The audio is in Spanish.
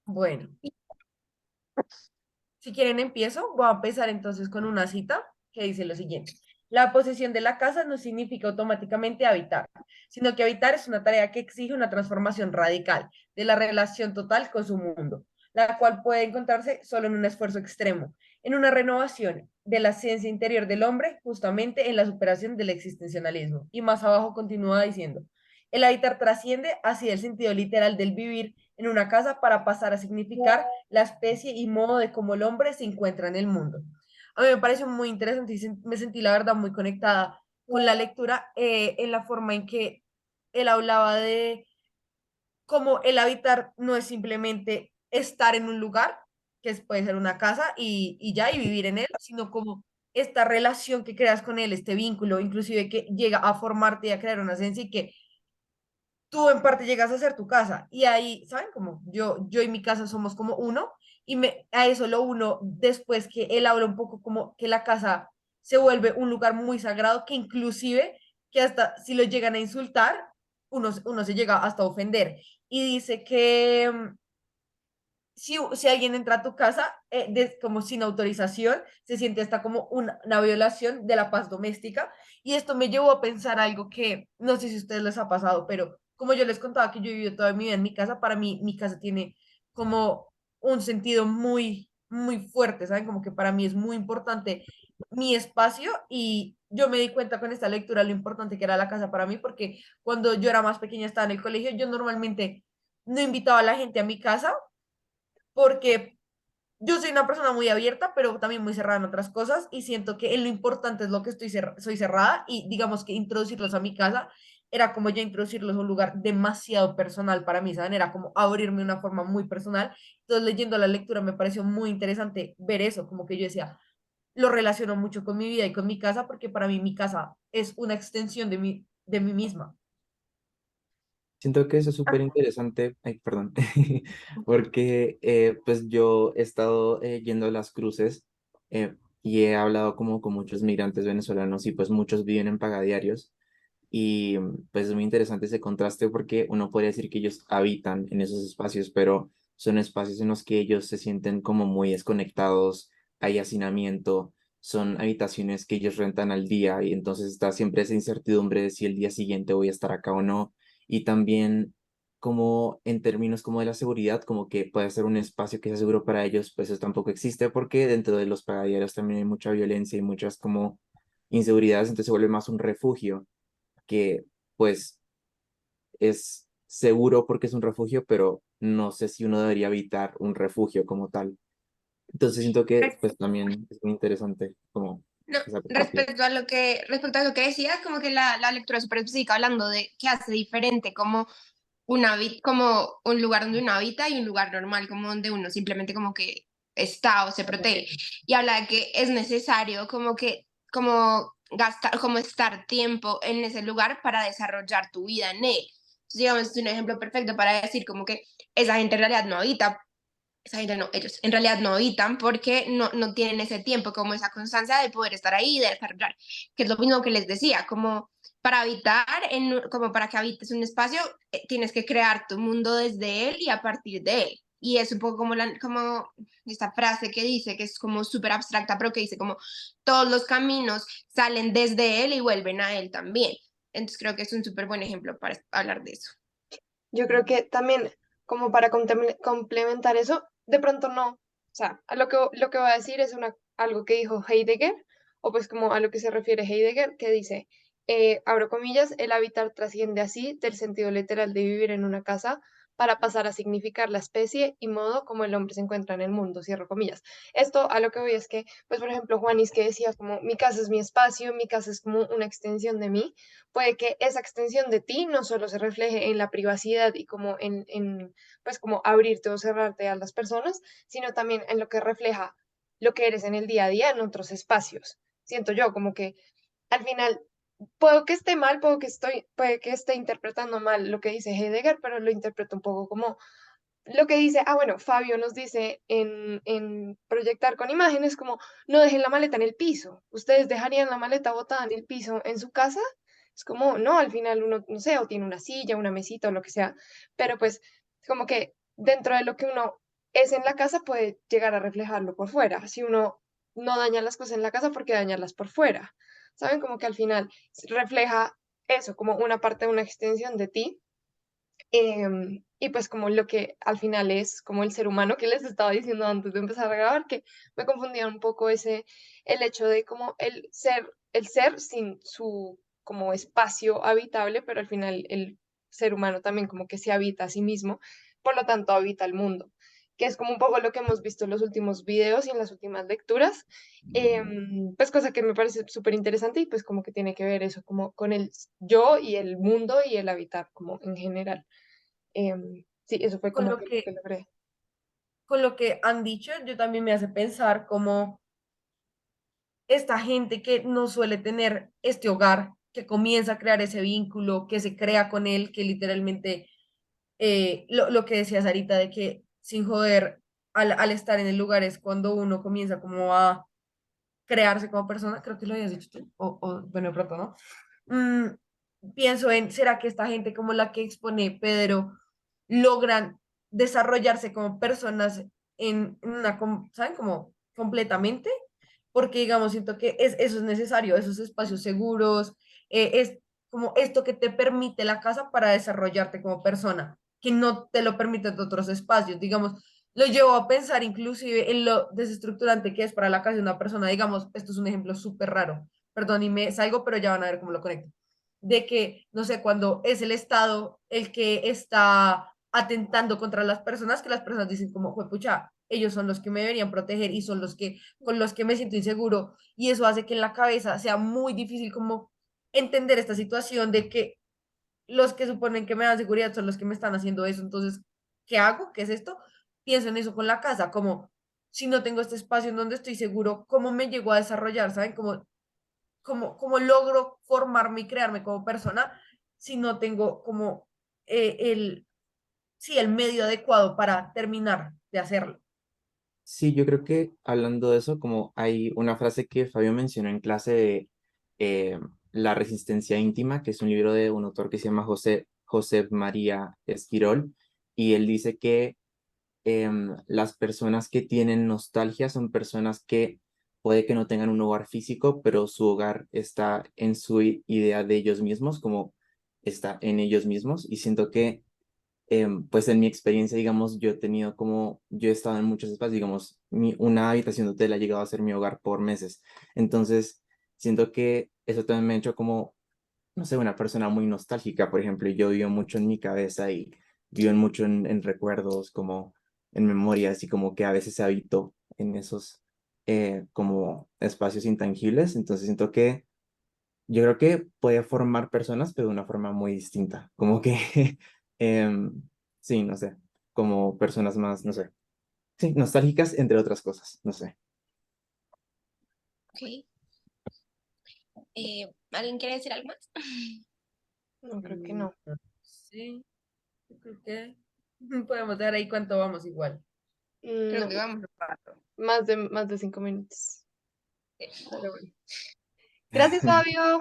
Bueno, si quieren empiezo. Voy a empezar entonces con una cita que dice lo siguiente. La posesión de la casa no significa automáticamente habitar, sino que habitar es una tarea que exige una transformación radical de la relación total con su mundo, la cual puede encontrarse solo en un esfuerzo extremo, en una renovación de la ciencia interior del hombre, justamente en la superación del existencialismo. Y más abajo continúa diciendo, el habitar trasciende así el sentido literal del vivir en una casa para pasar a significar la especie y modo de cómo el hombre se encuentra en el mundo. A mí me pareció muy interesante y me sentí, la verdad, muy conectada con la lectura en la forma en que él hablaba de cómo el habitar no es simplemente estar en un lugar, puede ser una casa y ya, y vivir en él, sino como esta relación que creas con él, este vínculo, inclusive que llega a formarte y a crear una esencia y que tú en parte llegas a ser tu casa. Y ahí, ¿saben? Como yo y mi casa somos como uno, y a eso lo uno después que él habla un poco como que la casa se vuelve un lugar muy sagrado, que inclusive que hasta si lo llegan a insultar, uno se llega hasta a ofender. Y dice que si alguien entra a tu casa como sin autorización, se siente hasta como una violación de la paz doméstica. Y esto me llevó a pensar algo que no sé si a ustedes les ha pasado, pero como yo les contaba que yo he vivido toda mi vida en mi casa, para mí mi casa tiene como un sentido muy, muy fuerte, ¿saben? Como que para mí es muy importante mi espacio y yo me di cuenta con esta lectura lo importante que era la casa para mí, porque cuando yo era más pequeña, estaba en el colegio, yo normalmente no invitaba a la gente a mi casa porque yo soy una persona muy abierta, pero también muy cerrada en otras cosas y siento que en lo importante es lo que soy cerrada y digamos que introducirlos a mi casa era como ya introducirlos a un lugar demasiado personal para mí, ¿saben? Era como abrirme de una forma muy personal. Entonces, leyendo la lectura me pareció muy interesante ver eso, como que yo decía, lo relaciono mucho con mi vida y con mi casa porque para mí mi casa es una extensión de mí misma. Siento que eso es Ah, súper interesante, ay, perdón, porque pues yo he estado yendo a las cruces y he hablado como con muchos migrantes venezolanos y pues muchos viven en pagadiarios y pues es muy interesante ese contraste porque uno podría decir que ellos habitan en esos espacios, pero son espacios en los que ellos se sienten como muy desconectados, hay hacinamiento, son habitaciones que ellos rentan al día y entonces está siempre esa incertidumbre de si el día siguiente voy a estar acá o no y también como en términos como de la seguridad, como que puede ser un espacio que sea seguro para ellos, pues eso tampoco existe porque dentro de los pagadiarios también hay mucha violencia y muchas como inseguridades, entonces se vuelve más un refugio que pues es seguro porque es un refugio, pero no sé si uno debería evitar un refugio como tal. Entonces siento que pues también es muy interesante como No, esa perspectiva. respecto a lo que decías, como que la lectura es súper específica hablando de qué hace diferente como como un lugar donde uno habita y un lugar normal, como donde uno simplemente como que está o se protege. Y habla de que es necesario como gastar, como estar tiempo en ese lugar para desarrollar tu vida en él. Entonces, digamos, es un ejemplo perfecto para decir como que esa gente en realidad no habita, esa gente no, ellos en realidad no habitan porque no tienen ese tiempo, como esa constancia de poder estar ahí y de desarrollar, que es lo mismo que les decía, como para habitar, como para que habites un espacio, tienes que crear tu mundo desde él y a partir de él. Y es un poco como, como esta frase que dice, que es como súper abstracta, pero que dice como todos los caminos salen desde él y vuelven a él también. Entonces creo que es un súper buen ejemplo para hablar de eso. Yo creo que también, como para complementar eso, de pronto no. O sea, lo que voy a decir es algo que dijo Heidegger, o pues como a lo que se refiere Heidegger, que dice, abro comillas, el habitar trasciende así del sentido literal de vivir en una casa para pasar a significar la especie y modo como el hombre se encuentra en el mundo, cierro comillas. Esto a lo que voy es que, pues por ejemplo, Juanis que decía como mi casa es mi espacio, mi casa es como una extensión de mí, puede que esa extensión de ti no solo se refleje en la privacidad y como pues como abrirte o cerrarte a las personas, sino también en lo que refleja lo que eres en el día a día en otros espacios. Siento yo como que al final puedo que esté mal, puede que esté interpretando mal lo que dice Heidegger, pero lo interpreto un poco como lo que dice, bueno, Fabio nos dice en proyectar con imágenes como no dejen la maleta en el piso. ¿Ustedes dejarían la maleta botada en el piso en su casa? Es como, no, al final uno, no sé, o tiene una silla, una mesita o lo que sea, pero pues como que dentro de lo que uno es en la casa puede llegar a reflejarlo por fuera. Si uno no daña las cosas en la casa, ¿por qué dañarlas por fuera? ¿Saben? Como que al final refleja eso, como una parte de una extensión de ti. Y pues como lo que al final es como el ser humano que les estaba diciendo antes de empezar a grabar, que me confundía un poco el hecho de como el ser sin su como espacio habitable, pero al final el ser humano también como que se habita a sí mismo, por lo tanto habita el mundo, que es como un poco lo que hemos visto en los últimos videos y en las últimas lecturas, pues cosa que me parece súper interesante y pues como que tiene que ver eso como con el yo y el mundo y el habitar como en general. Sí, eso fue Con como lo que lo que que, logré. con lo que han dicho, yo también me hace pensar como esta gente que no suele tener este hogar, que comienza a crear ese vínculo, que se crea con él, que literalmente, lo que decía Sarita, de que sin joder, al estar en el lugar es cuando uno comienza como a crearse como persona, creo que lo habías dicho tú, bueno, de pronto, ¿no? Mm, pienso en, ¿será que esta gente como la que expone Pedro logran desarrollarse como personas en una, ¿saben? Como completamente, porque digamos, siento que eso es necesario, esos espacios seguros, es como esto que te permite la casa para desarrollarte como persona, que no te lo permiten otros espacios, digamos, lo llevo a pensar inclusive en lo desestructurante que es para la casa de una persona, digamos, esto es un ejemplo súper raro, perdón, y me salgo, pero ya van a ver cómo lo conecto, de que, no sé, cuando es el Estado el que está atentando contra las personas, que las personas dicen como, pucha, ellos son los que me deberían proteger y son los que, con los que me siento inseguro, y eso hace que en la cabeza sea muy difícil como entender esta situación de que los que suponen que me dan seguridad son los que me están haciendo eso, entonces, ¿qué hago? ¿Qué es esto? Pienso en eso con la casa, como si no tengo este espacio en donde estoy seguro, ¿cómo me llego a desarrollar? ¿Saben? Cómo logro formarme y crearme como persona si no tengo como sí, el medio adecuado para terminar de hacerlo. Sí, yo creo que hablando de eso, como hay una frase que Fabio mencionó en clase de eh, La resistencia íntima, que es un libro de un autor que se llama José María Esquirol, y él dice que las personas que tienen nostalgia son personas que puede que no tengan un hogar físico, pero su hogar está en su idea de ellos mismos, como está en ellos mismos, y siento que pues en mi experiencia, digamos, yo he tenido como, yo he estado en muchos espacios, digamos, una habitación de hotel ha llegado a ser mi hogar por meses. Entonces, siento que eso también me ha hecho como, no sé, una persona muy nostálgica, por ejemplo, y yo vivo mucho en mi cabeza y vivo mucho en recuerdos, como en memorias y como que a veces habito en esos como espacios intangibles. Entonces, siento que yo creo que puede formar personas, pero de una forma muy distinta. Como que, em, sí, no sé, como personas más, no sé, sí, nostálgicas, entre otras cosas, no sé. Ok. ¿Alguien quiere decir algo más? No, creo que Mm, no. sí, yo creo que podemos dar ahí cuánto vamos igual. Creo No, que vamos a rato. más de 5 minutos. Sí. Pero bueno. Gracias, Fabio.